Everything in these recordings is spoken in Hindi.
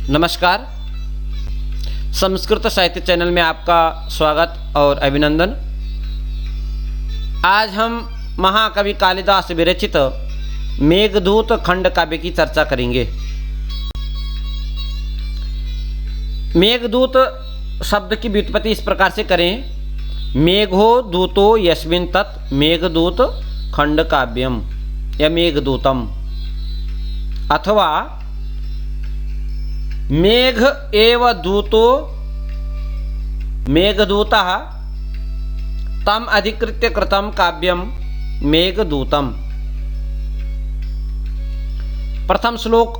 नमस्कार। संस्कृत साहित्य चैनल में आपका स्वागत और अभिनंदन। आज हम महाकवि कालिदास विरचित मेघदूत खंड काव्य की चर्चा करेंगे। मेघदूत शब्द की व्युत्पत्ति इस प्रकार से करें, मेघो दूतो यस्मिन् तत् मेघदूत खंड काव्यम या मेघदूतम, अथवा मेघ एव दूतो मेघदूतः तम अधिकृत्य कृतं काव्यम मेघदूतम। प्रथम श्लोक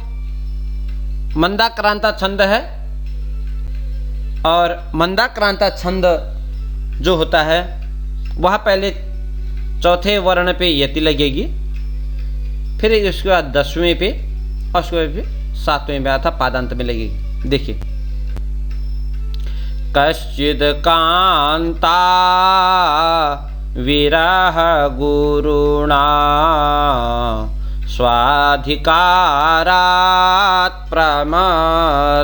मंदाक्रांता छंद है और मंदाक्रांता छंद जो होता है वह पहले चौथे वर्ण पे यति लगेगी, फिर उसके बाद 10वें पे और उसके बाद 7वें पे अर्थात पादांत में लगेगी। देखिए, कश्चिद कांता विरह गुरुणा स्वाधिकारात् प्रमत्तः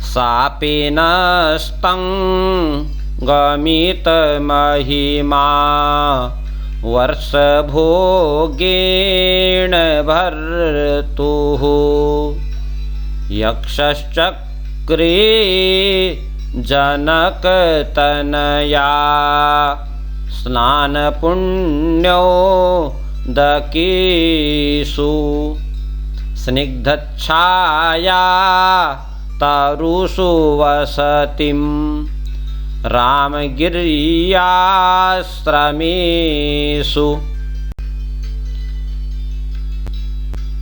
सापेनस्तं गमित महिमा वर्षभोगेण भर्तुः यक्षश्चक्रे जनकतनया स्नानपुण्योदकेषु स्निग्धच्छाया तरुषु वसतिं रामगिर्याश्रमेषु।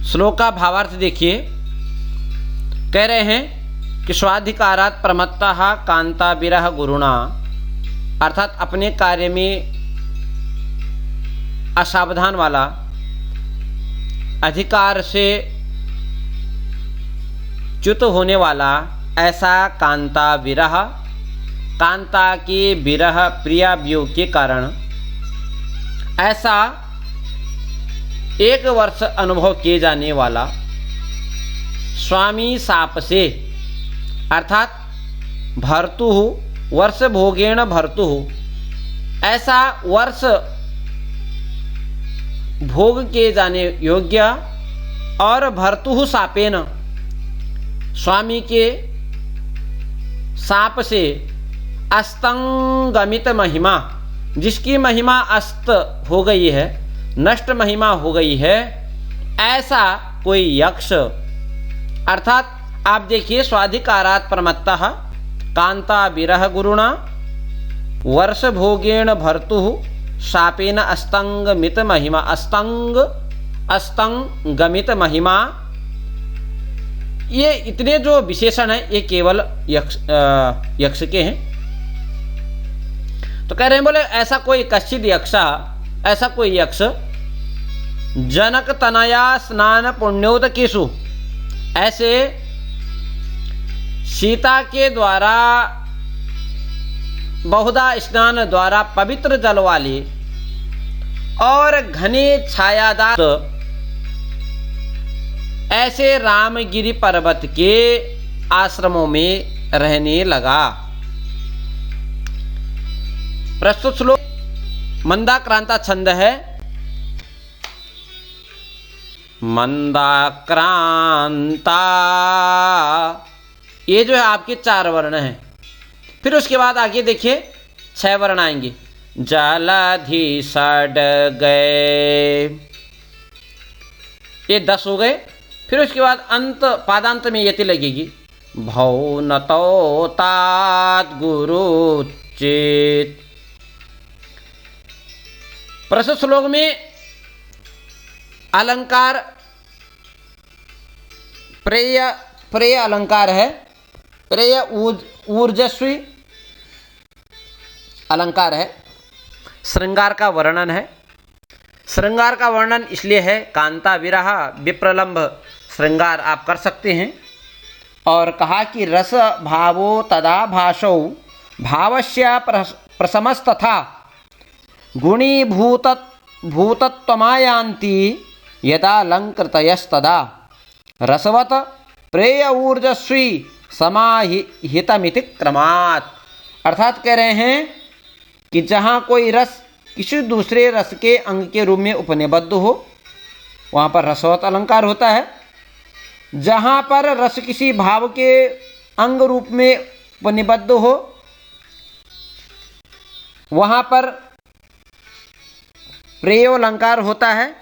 श्लोक का भावार्थ देखिए, कह रहे हैं कि स्वाधिकारात् प्रमत्तः कांता विरह गुरुणा, अर्थात अपने कार्य में असावधान वाला, अधिकार से च्युत होने वाला ऐसा कांता विरह, कांता के विरह प्रिया वियोग के कारण ऐसा 1 वर्ष अनुभव किए जाने वाला स्वामी साप से, अर्थात भर्तुः वर्ष भोगेण भर्तुः, ऐसा वर्ष भोग किए जाने योग्य और भर्तुः सापेन स्वामी के साप से अस्तंगमित महिमा, जिसकी महिमा अस्त हो गई है, नष्ट महिमा हो गई है, ऐसा कोई यक्ष, अर्थात आप देखिए, स्वाधिकारात् प्रमत्तः कांता विरह गुरुणा वर्ष भोगेण भर्तुः शापेन अस्तंगमित महिमा। अस्तंगमित महिमा, ये इतने जो विशेषण हैं ये केवल यक्ष के हैं। तो कह रहे हैं, बोले ऐसा कोई कश्चिद यक्ष, ऐसा कोई यक्ष जनक तनया स्नान पुण्योदकेषु, ऐसे सीता के द्वारा बहुधा स्नान द्वारा पवित्र जल वाले और घने छायादार ऐसे रामगिरी पर्वत के आश्रमों में रहने लगा। प्रस्तुत श्लोक मंदाक्रांता छंद है। मंदाक्रांता, ये जो है आपके 4 वर्ण हैं। फिर उसके बाद आगे देखिए 6 वर्ण आएंगे। जलधि सड गए, ये 10 हो गए। फिर उसके बाद अंत पादांत में यति लगेगी। भौनतो तात गुरुचित। प्रस्तुत श्लोक में अलंकार प्रेय अलंकार है। प्रेय ऊर्जस्वी अलंकार है। श्रृंगार का वर्णन है। श्रृंगार का वर्णन इसलिए है, कांता विरह विप्रलंभ श्रृंगार आप कर सकते हैं। और कहा कि रस भावो तदा भाषौ भावस्य प्रशमस्तथा गुणीभूतत्वमायान्ति यदा अलंकृतयस्तदा। रसवत प्रेय ऊर्जस्वी समाहितमिति क्रमात्। अर्थात कह रहे हैं कि जहाँ कोई रस किसी दूसरे रस के अंग के रूप में उपनिबद्ध हो वहाँ पर रसवत अलंकार होता है। जहाँ पर रस किसी भाव के अंग रूप में उपनिबद्ध हो वहाँ पर प्रेयो अलंकार होता है।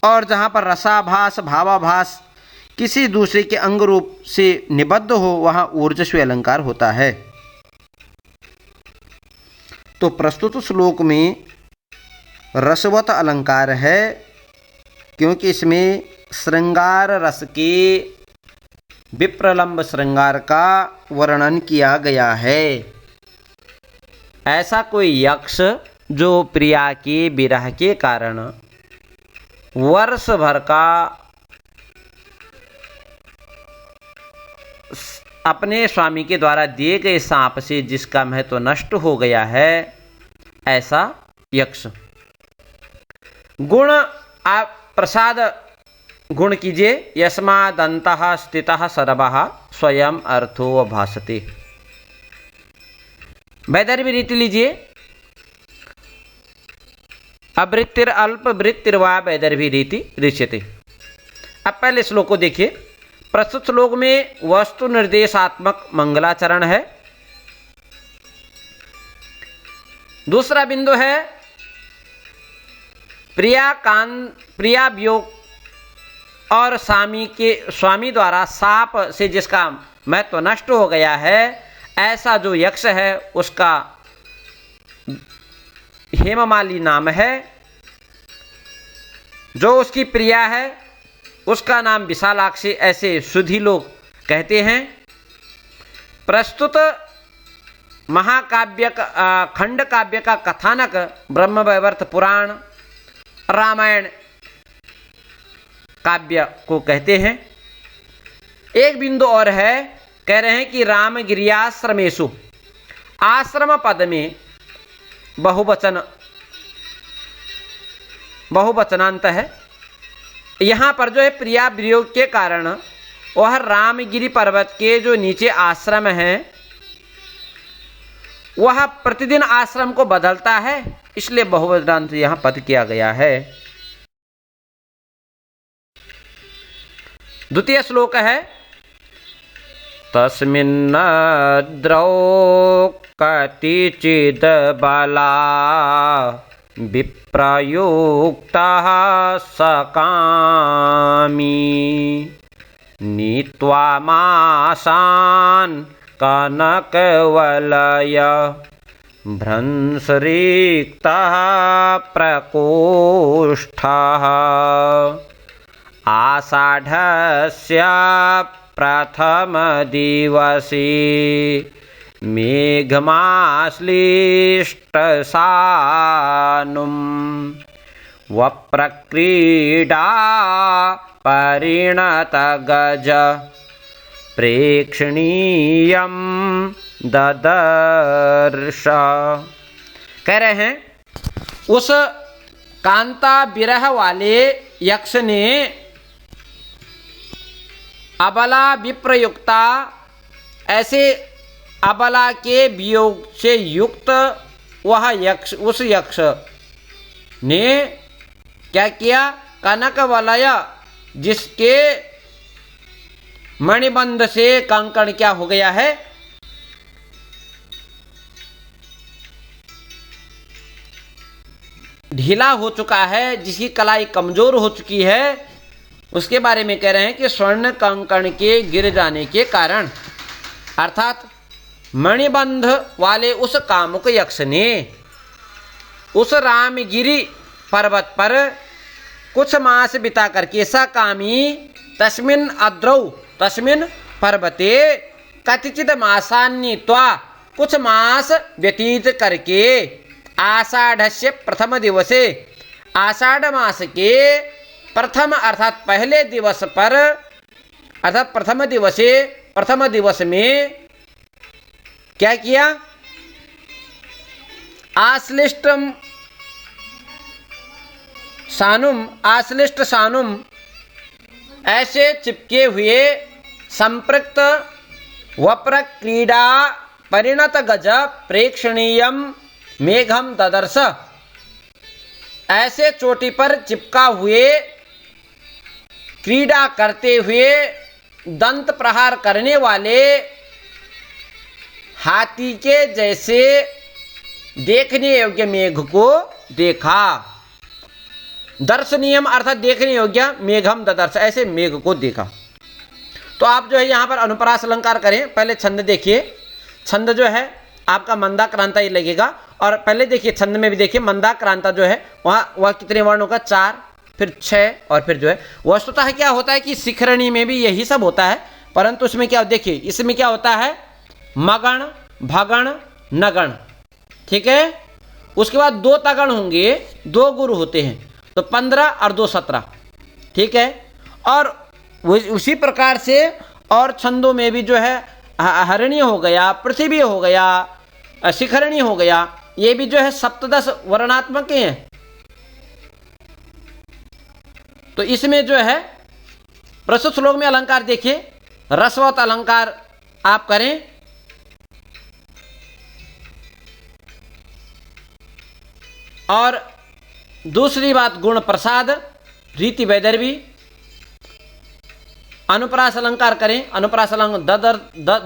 और जहाँ पर रसाभास भावाभास किसी दूसरे के अंग रूप से निबद्ध हो वहाँ ऊर्जस्वी अलंकार होता है। तो प्रस्तुत श्लोक में रसवत अलंकार है क्योंकि इसमें श्रृंगार रस के विप्रलंब श्रृंगार का वर्णन किया गया है। ऐसा कोई यक्ष जो प्रिया के विरह के कारण वर्ष भर का अपने स्वामी के द्वारा दिए गए सांप से जिसका महत्व नष्ट हो गया है, ऐसा यक्ष। गुण आप प्रसाद गुण कीजिए। यस्मादन्तः स्थितः सर्वः स्वयं अर्थो भासते। वैदर्भी रीति लीजिए। अवृत्तिर अल्प वृत्तिर्वा वैदर्भी रीति ऋच्यते। अब पहले श्लोक को देखिए। प्रस्तुत श्लोक में वस्तु निर्देशात्मक मंगलाचरण है। दूसरा बिंदु है प्रिया वियोग और स्वामी द्वारा साप से जिसका महत्व नष्ट हो गया है, ऐसा जो यक्ष है उसका हेममाली नाम है। जो उसकी प्रिया है उसका नाम विशालाक्षी, ऐसे सुधी लोग कहते हैं। प्रस्तुत महाकाव्य खंड काव्य का कथानक ब्रह्मवैवर्त पुराण रामायण काव्य को कहते हैं। एक बिंदु और है, कह रहे हैं कि रामगिरियाश्रमेषु आश्रम पद में बहुवचनांत है। यहाँ पर जो है प्रिया वियोग के कारण वह रामगिरी पर्वत के जो नीचे आश्रम है वह प्रतिदिन आश्रम को बदलता है, इसलिए बहुवचनांत यहाँ पद किया गया है। द्वितीय श्लोक है तस्मिन्नद्रौ कतिचिद बाला विप्रयुक्तः सकामी नीत्वा मासान् कनकवलय भ्रंशरिक्तः प्रकोष्ठः आषाढस्य प्रथम दिवसे मेघमाश्लिष्टसानुं वप्रक्रीडा परिणतगज प्रेक्षणीयं ददर्श। कह रहे हैं उस कांता विरह वाले यक्ष ने अबला विप्रयुक्ता, ऐसे अबला के वियोग से युक्त वह यक्ष, उस यक्ष ने क्या किया, कनक वलय जिसके मणिबंध से कंकण क्या हो गया है, ढीला हो चुका है, जिसकी कलाई कमजोर हो चुकी है, उसके बारे में कह रहे हैं कि स्वर्ण कंकण के गिर जाने के कारण, अर्थात मणिबंध वाले उस कामुक यक्ष ने उस रामगिरी पर्वत पर कुछ मास बिता करके सकामी तस्मिन् अद्रौ, तस्मिन् पर्वते कतिचित मासान्वित्वा, कुछ मास व्यतीत करके आषाढ़स्य प्रथम दिवसे, आषाढ़ मास के प्रथम अर्थात पहले दिवस पर, अर्थात प्रथम दिवस में क्या किया, आश्लिष्ट सानुम ऐसे चिपके हुए संपृक्त वप्र क्रीड़ा परिणत गज प्रेक्षणीयम मेघम ददर्श। ऐसे चोटी पर चिपका हुए क्रीड़ा करते हुए दंत प्रहार करने वाले हाथी के जैसे देखने योग्य मेघ को देखा। दर्शनीयम अर्थात देखने योग्य, मेघम ददर्श ऐसे मेघ को देखा। तो आप जो है यहाँ पर अनुप्रास अलंकार करें। पहले छंद देखिए, छंद जो है आपका मंदाक्रांता ही लगेगा। और पहले देखिए छंद में भी देखिए मंदाक्रांता जो है वह कितने वर्ण होगा, 4, फिर 6 और फिर जो है वस्तुतः क्या होता है कि शिखरणी में भी यही सब होता है, परंतु उसमें क्या देखिए इसमें क्या होता है मगण भगण नगण, ठीक है। उसके बाद 2 तगण होंगे, 2 गुरु होते हैं, तो 15 और 2 17, ठीक है। और उसी प्रकार से और छंदों में भी जो है हरिणी हो गया, पृथ्वी हो गया, शिखरणी हो गया, ये भी जो है सप्तदश वर्णात्मक हैं। तो इसमें जो है प्रस्तुत श्लोक में अलंकार देखिए, रसवत अलंकार आप करें। और दूसरी बात गुण प्रसाद रीति वैदर्भी अनुप्रास अलंकार करें। अनुप्रास अलंकार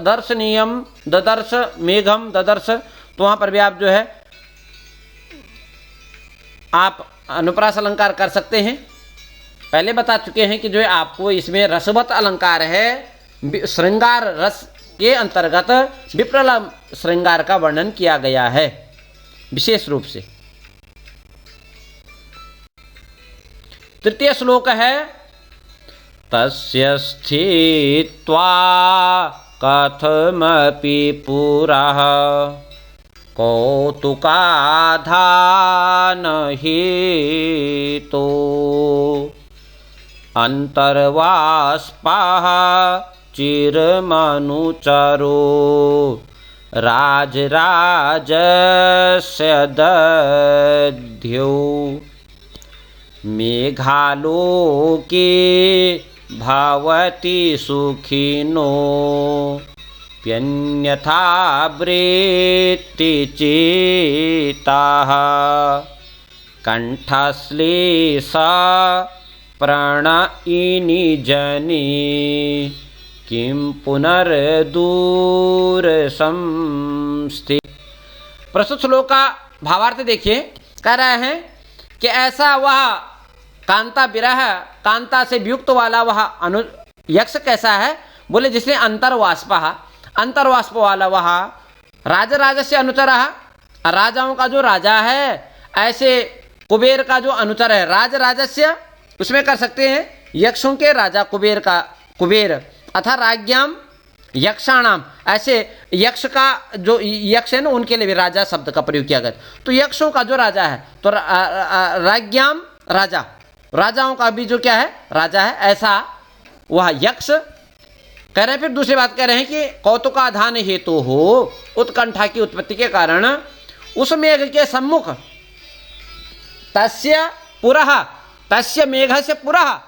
दर्शनीयम ददर्श मेघम ददर्श, तो वहाँ पर भी आप जो है आप अनुप्रास अलंकार कर सकते हैं। पहले बता चुके हैं कि जो है आपको इसमें रसवत अलंकार है, श्रृंगार रस के अंतर्गत विप्रल श्रृंगार का वर्णन किया गया है विशेष रूप से। तृतीय श्लोक है तस्य स्थित्वा कथमपि पुरः कौतुकाधान हेतो अंतर्वास्पाः चिरमनुचरो राजराजस्य दध्यो मेघालोके भवति सुखिनो प्यन्यथा वृत्तिचेताः कंठश्लेषा प्रणयिनी जनी किं पुनर्दूर संस्थित। प्रस्तुत श्लोक का भावार्थ देखिए, कह रहे हैं कि ऐसा वह कांता विरह कांता से वियुक्त वाला वह यक्ष कैसा है, बोले जिसने अंतर्वाष्प वाला वह राजराज से अनुचरः, राजाओं का जो राजा है, ऐसे कुबेर का जो अनुचर है राजराजस्य, उसमें कर सकते हैं यक्षों के राजा कुबेर का कुबेर, अथा राज्ञाम यक्षाणाम, ऐसे यक्ष का जो यक्ष है ना उनके लिए भी राजा शब्द का प्रयोग किया गया। तो यक्षों का जो राजा है तो राज्ञाम राजा, राजाओं का भी जो क्या है राजा है, ऐसा वह यक्ष कह रहे हैं। फिर दूसरी बात कह रहे हैं कि कौतुकाधान हेतु हो, उत्कंठा की उत्पत्ति के कारण उस मेघ के सम्मुख तस्य पुरः, तस्य मेघ से पुरः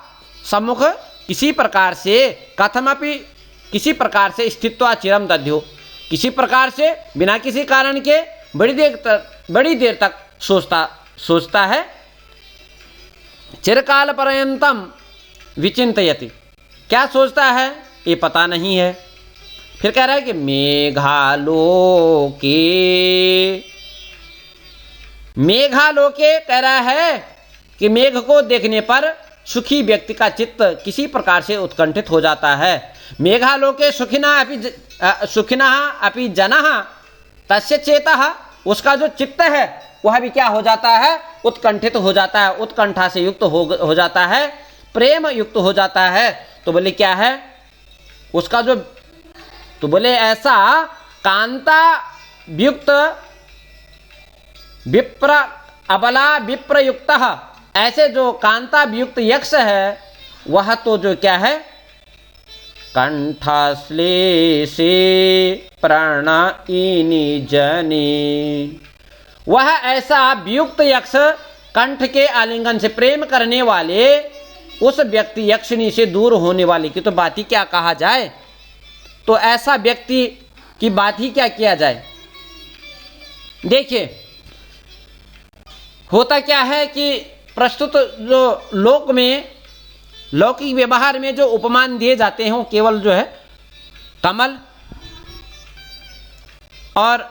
सम्मुख किसी प्रकार से कथमपि किसी प्रकार से स्थित्वा चिरम दध्यो, किसी प्रकार से बिना किसी कारण के बड़ी देर तक सोचता है। चिरकाल पर्यंतम विचिंतयति, क्या सोचता है ये पता नहीं है। फिर कह रहा है कि मेघालोके कह रहा है कि मेघ को देखने पर सुखी व्यक्ति का चित्त किसी प्रकार से उत्कंठित हो जाता है। मेघालोके सुखिनः अपि जनः तस्य चेतः, उसका जो चित्त है वह भी क्या हो जाता है उत्कंठित हो जाता है, उत्कंठा से युक्त हो जाता है, प्रेम युक्त हो जाता है। तो बोले क्या है उसका जो, तो बोले ऐसा कांता वियुक्त विप्र अबला विप्रयुक्त, ऐसे जो कांता वियुक्त यक्ष है वह तो जो क्या है कंठश्लेषे प्रणयिनी जनी, वह ऐसा वियुक्त यक्ष कंठ के आलिंगन से प्रेम करने वाले उस व्यक्ति यक्षिणी से दूर होने वाले की तो बात ही क्या कहा जाए। तो ऐसा व्यक्ति की बात ही क्या किया जाए। देखिए होता क्या है कि प्रस्तुत जो लोक में लौकिक व्यवहार में जो उपमान दिए जाते हैं वो केवल जो है कमल और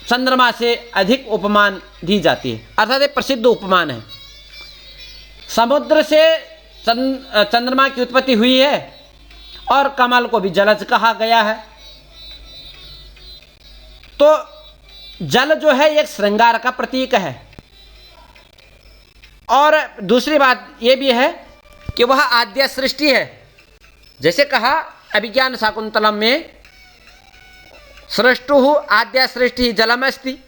चंद्रमा से अधिक उपमान दी जाती है, अर्थात एक प्रसिद्ध उपमान है। समुद्र से चंद्रमा की उत्पत्ति हुई है और कमल को भी जलज कहा गया है। तो जल जो है एक श्रृंगार का प्रतीक है। और दूसरी बात यह भी है कि वह आद्य सृष्टि है। जैसे कहा अभिज्ञान शाकुंतलम में सृष्टु आद्य सृष्टि जलमस्ति।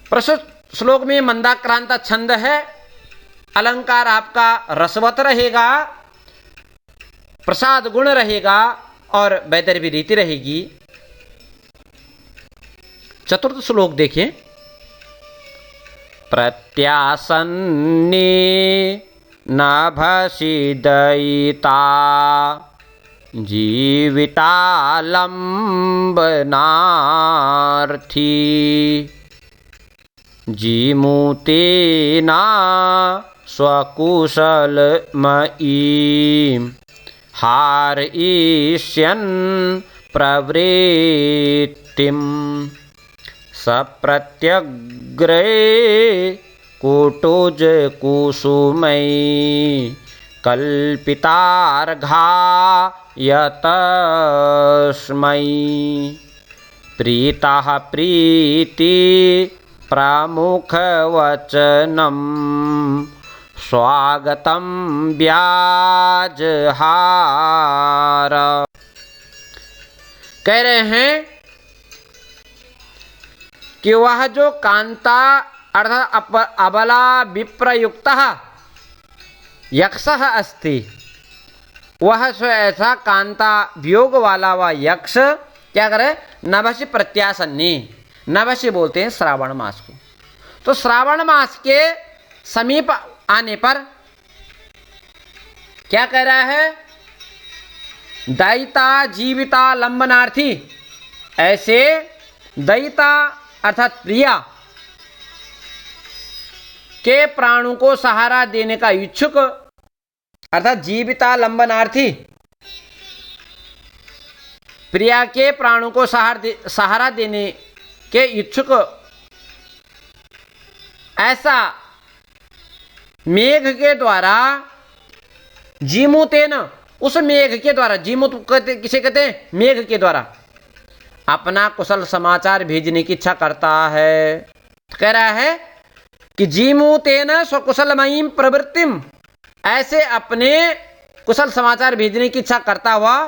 प्रस्तुत श्लोक में मंदाक्रांत छंद है, अलंकार आपका रसवत रहेगा, प्रसाद गुण रहेगा और वैदर्भी रीति रहेगी। चतुर्थ श्लोक देखिए, प्रत्यासन्ने नभसि दयिता जीवितालम्बनार्थी जीमूतेना स्वकुशलमयीं हारयिष्यन् प्रवृत्तिम् सप्रत्यग्रे कुटुज कुसुमै कल्पितार्घा यतस्मै प्रीतः प्रीति प्रमुखवचनं स्वागतं व्याजहार। कह रहे हैं कि वह जो कांता अर्थात अबला विप्रयुक्तः यक्षः अस्ति, वह सो ऐसा कांता वियोग वाला वह यक्ष क्या करे, नभसि प्रत्यासन्नी। नभसि बोलते हैं श्रावण मास को। तो श्रावण मास के समीप आने पर क्या कह रहा है, दयिता जीविता लंबनार्थी। ऐसे दयिता अर्थात प्रिया के प्राणों को सहारा देने का इच्छुक अर्थात जीविता लंबनार्थी, प्रिया के प्राणों को सहारा देने के इच्छुक ऐसा मेघ के द्वारा जीमूतेन, उस मेघ के द्वारा, जीमूत किसे कहते हैं, मेघ के द्वारा अपना कुशल समाचार भेजने की इच्छा करता है। कह रहा है कि जीमूतेन स्वकुशलमयीं प्रवृत्तिम, ऐसे अपने कुशल समाचार भेजने की इच्छा करता हुआ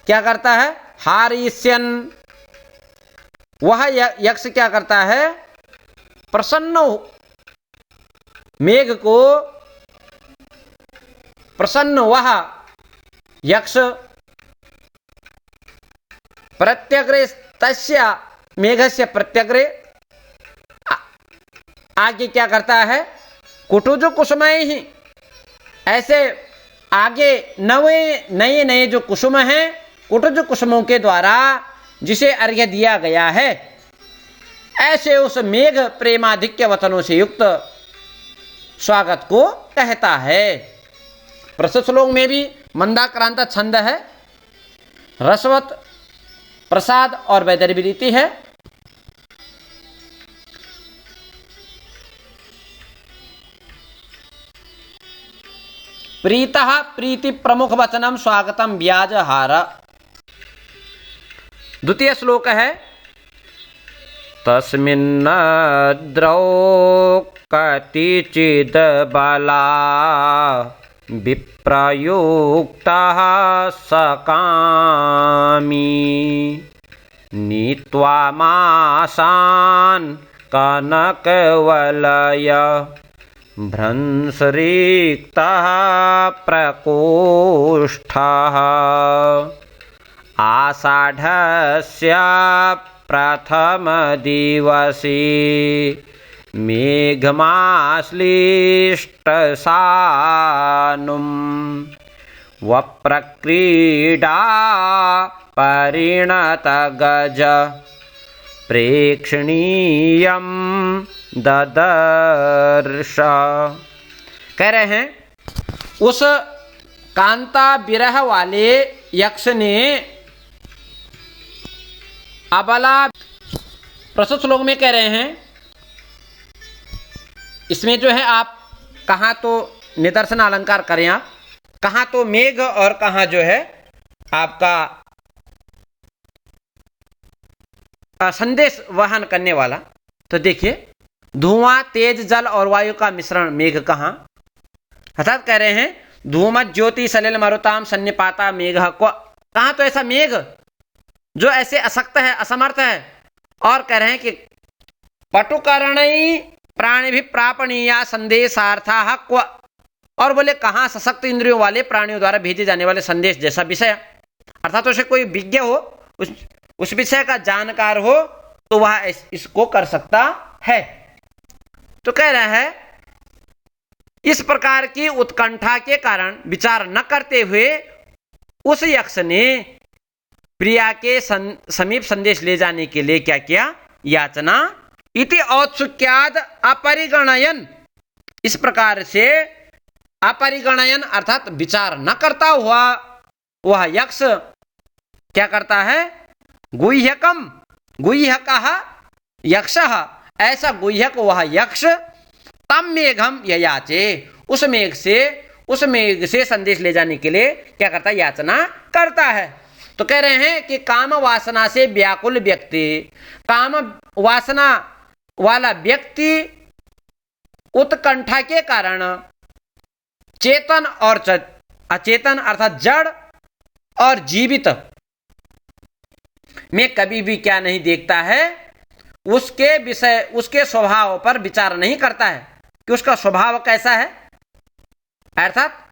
क्या करता है, हारिष्यन, वह यक्ष क्या करता है, प्रसन्न मेघ को प्रसन्न वह यक्ष प्रत्यग्रे तस्य मेघस्य प्रत्यग्रे आगे क्या करता है, कुटुज कुसुमय ही, ऐसे आगे नए नए जो कुसुम हैं, कुटुज कुसुमों के द्वारा जिसे अर्घ्य दिया गया है, ऐसे उस मेघ प्रेमाधिक्य वचनों से युक्त स्वागत को कहता है। प्रस्तुत श्लोक में भी मंदाक्रांत छंद है, रसवत प्रसाद और वैदर्भी रीति है। प्रीतः प्रीति प्रमुख वचनम स्वागतम व्याजहार। द्वितीय श्लोक है, तस्मिन्नद्रौ कतिचिद बला विप्रयुक्तः सकामी नीत्वा मासान् कनकवलय भ्रंसरिक्तः प्रकोष्ठः आषाढस्य प्रथम दिवसे मेघमाश्लिष्टसानुं वप्रक्रीडा परिणतगज प्रेक्षणीयं ददर्श। कह रहे हैं उस कांता विरह वाले यक्ष ने अबला, प्रस्तुत श्लोक में कह रहे हैं, इसमें जो है आप कहाँ तो निदर्शन अलंकार करें, आप कहाँ तो मेघ और कहाँ जो है आपका संदेश वहन करने वाला। तो देखिए धुआं, तेज जल और वायु का मिश्रण मेघ कहाँ, अर्थात कह रहे हैं धूमत ज्योति सलिल मरुताम सन्निपाता मेघ को, कहाँ तो ऐसा मेघ जो ऐसे अशक्त है, असमर्थ है, और कह रहे हैं कि पटुकरणई प्राणी भी प्रापणीया संदेशार्था क्व, और बोले कहाँ सशक्त इंद्रियों वाले प्राणियों द्वारा भेजे जाने वाले संदेश जैसा विषय, अर्थात उसे कोई विज्ञ हो, उस विषय का जानकार हो तो वह इसको कर सकता है। तो कह रहा है इस प्रकार की उत्कंठा के कारण विचार न करते हुए उस यक्ष ने प्रिया के समीप संदेश ले जाने के लिए क्या किया, याचना इति औत्सुक्याद अपरिगणयन, इस प्रकार से अपरिगणयन अर्थात विचार न करता हुआ वह यक्ष क्या करता है, गुह्यकम, गुह्यकः यक्षः, ऐसा गुह्यक वह यक्ष तम मेघम ययाचे, उस मेघ से संदेश ले जाने के लिए क्या करता है, याचना करता है। तो कह रहे हैं कि काम वासना से व्याकुल व्यक्ति, काम वासना वाला व्यक्ति उत्कंठा के कारण चेतन और अचेतन अर्थात जड़ और जीवित में कभी भी क्या नहीं देखता है, उसके विषय, उसके स्वभाव पर विचार नहीं करता है कि उसका स्वभाव कैसा है, अर्थात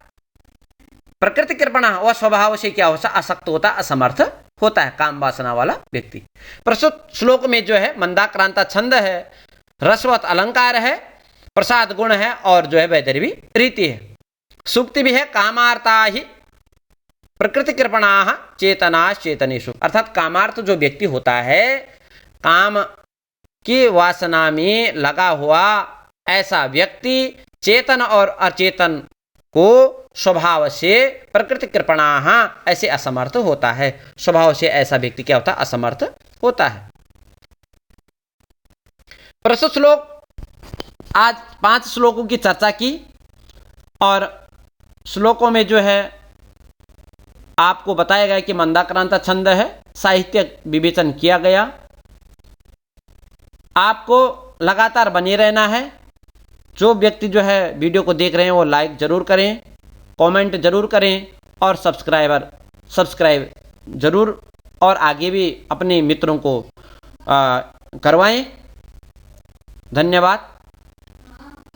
प्रकृति कृपणा, वह स्वभाव से क्या होता, असक्त होता, असमर्थ होता है काम वासना वाला व्यक्ति। प्रस्तुत श्लोक में जो है मंदाक्रांता छंद है, रसवत अलंकार है, प्रसाद गुण है और जो है वैदर्भी रीति है। सूक्ति भी है कामार्ता ही प्रकृति कृपणा चेतना चेतनेषु, अर्थात कामार्थ जो व्यक्ति होता है, काम की वासना में लगा हुआ ऐसा व्यक्ति चेतन और अचेतन को स्वभाव से प्रकृति कृपणा ऐसे असमर्थ होता है, स्वभाव से ऐसा व्यक्ति क्या होता है, असमर्थ होता है। प्रस्तुत श्लोक, आज 5 श्लोकों की चर्चा की और श्लोकों में जो है आपको बताया गया कि मंदाक्रांता छंद है, साहित्य विवेचन किया गया। आपको लगातार बने रहना है। जो व्यक्ति जो है वीडियो को देख रहे हैं वो लाइक ज़रूर करें, कमेंट ज़रूर करें और सब्सक्राइब ज़रूर, और आगे भी अपने मित्रों को करवाएं। धन्यवाद।